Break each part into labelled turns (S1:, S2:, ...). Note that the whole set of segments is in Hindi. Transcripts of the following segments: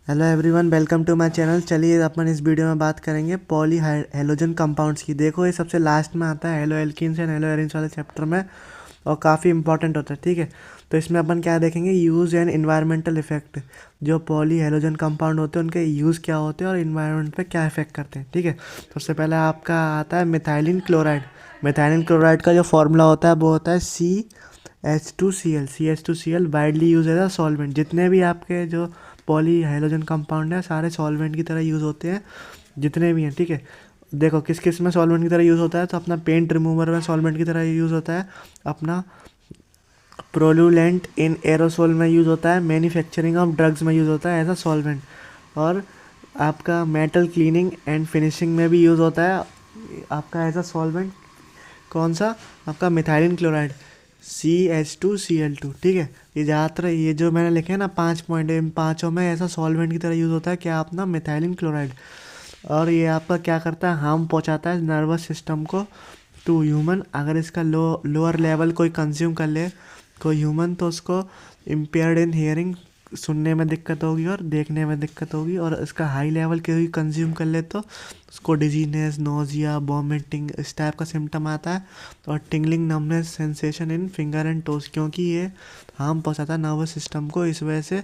S1: Hello everyone, welcome to my channel. चलिए अपन इस वीडियो में बात करेंगे पॉली हेलोजन कंपाउंड्स की। देखो ये सबसे लास्ट में आता है, hello alkenes and hello arenes वाले चैप्टर में, और काफ़ी इंपॉर्टेंट होता है। ठीक है, तो इसमें अपन क्या देखेंगे, यूज़ एंड इन्वायरमेंटल इफेक्ट। जो पॉली हेलोजन कंपाउंड होते हैं उनके यूज़ क्या होते हैं और इन्वायरमेंट पे क्या इफेक्ट करते हैं। ठीक है, सबसे पहले आपका आता है मिथाइलिन क्लोराइड। मिथाइलिन क्लोराइड का जो फॉर्मूला होता है वो होता है CH2Cl widely use as a solvent. जितने भी आपके जो पॉली हाइड्रोजन कंपाउंड है सारे सॉल्वेंट की तरह यूज़ होते हैं, जितने भी हैं। ठीक है, देखो किस किस में सॉल्वेंट की तरह यूज़ होता है, तो अपना पेंट रिमूवर में सॉल्वेंट की तरह यूज़ होता है, अपना प्रोल्यूलेंट इन एरोसोल में यूज़ होता है, मैन्युफैक्चरिंग ऑफ ड्रग्स में यूज़ होता है एज अ सॉल्वेंट, और आपका मेटल क्लीनिंग एंड फिनिशिंग में भी यूज़ होता है आपका एज अ सॉल्वेंट। कौन सा? आपका मिथाइलिन क्लोराइड, CH2Cl2। ठीक है, ये ज़्यादातर ये जो मैंने लिखे हैं ना 5 पॉइंट, इन पाँचों में ऐसा सॉल्वेंट की तरह यूज़ होता है क्या? अपना मिथाइलिन क्लोराइड। और ये आपका क्या करता है, हार्म पहुंचाता है नर्वस सिस्टम को टू ह्यूमन। अगर इसका लोअर लेवल कोई कंज्यूम कर ले कोई ह्यूमन, तो उसको इम्पेयर्ड इन हियरिंग, सुनने में दिक्कत होगी और देखने में दिक्कत होगी। और इसका हाई लेवल के भी कंज्यूम कर ले तो उसको डिजीनेस, नोजिया, वॉमिटिंग इस टाइप का सिम्टम आता है। और tingling, numbness sensation in finger and toes, क्योंकि ये हार्म पहुंचाता है नर्वस सिस्टम को, इस वजह से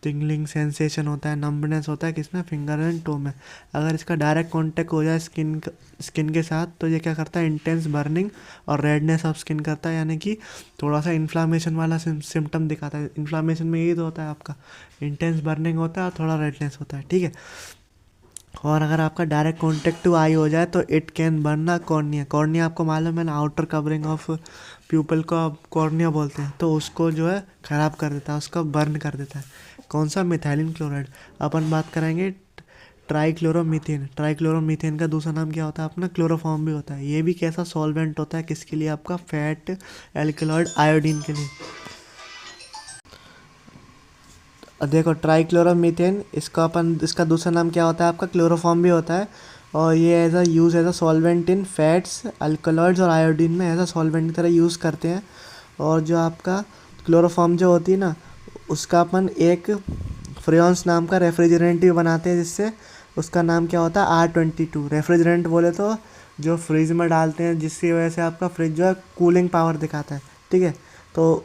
S1: टिंगलिंग सेंसेशन होता है, नम्बनेस होता है किसमें? फिंगर एंड टो में। अगर इसका डायरेक्ट कांटेक्ट हो जाए स्किन के साथ, तो ये क्या करता है, इंटेंस बर्निंग और रेडनेस ऑफ स्किन करता है, यानी कि थोड़ा सा इन्फ्लामेशन वाला सिम्टम दिखाता है। इन्फ्लामेशन में यही तो होता है आपका, इंटेंस बर्निंग होता है और थोड़ा रेडनेस होता है। ठीक है, और अगर आपका डायरेक्ट कॉन्टेक्ट टू आई हो जाए तो it can burn cornea. Cornea आपको मालूम है ना, आउटर कवरिंग ऑफ प्यूपल को आप कॉर्निया बोलते हैं, तो उसको जो है ख़राब कर देता है, उसको बर्न कर देता है। कौन सा? Methylene chloride. अपन बात करेंगे ट्राईक्लोरोमीथेन। ट्राईक्लोरोमीथेन का दूसरा नाम क्या होता है अपना? क्लोरोफॉर्म भी होता है। ये भी कैसा सॉल्वेंट होता है, किसके लिए? आपका फैट एल्कलॉइड आयोडीन के लिए। देखो ट्राईक्लोरोमीथेन, इसका दूसरा नाम क्या होता है आपका? क्लोरोफॉर्म भी होता है। और ये as a use as a solvent in fats, alkaloids और आयोडीन में एज अ सॉल्वेंट की तरह यूज़ करते हैं। और जो आपका क्लोरोफॉर्म जो होती है ना, उसका अपन एक फ्रेयॉन्स नाम का रेफ्रिजरेंट भी बनाते हैं, जिससे उसका नाम क्या होता है? R22। रेफ्रिजरेंट बोले तो जो फ्रिज में डालते हैं, जिसकी वजह से आपका फ्रिज जो है कूलिंग पावर दिखाता है। ठीक है, तो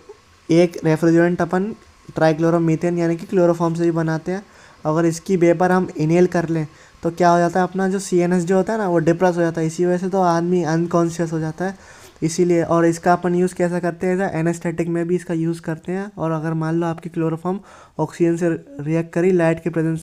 S1: एक रेफ्रिजरेंट अपन ट्राईक्लोरोमीथेन यानी कि क्लोरोफॉर्म से भी बनाते हैं। अगर इसकी वेपर हम इनहेल कर लें तो क्या हो जाता है, अपना जो CNS जो होता है ना, वो डिप्रेस हो जाता है। इसी वजह से तो आदमी अनकॉन्शियस हो जाता है। इसीलिए, और इसका अपन यूज़ कैसा करते हैं, एनेस्थेटिक में भी इसका यूज़ करते हैं। और अगर मान लो आपकी क्लोरोफॉर्म ऑक्सीजन से रिएक्ट करी लाइट के प्रेजेंस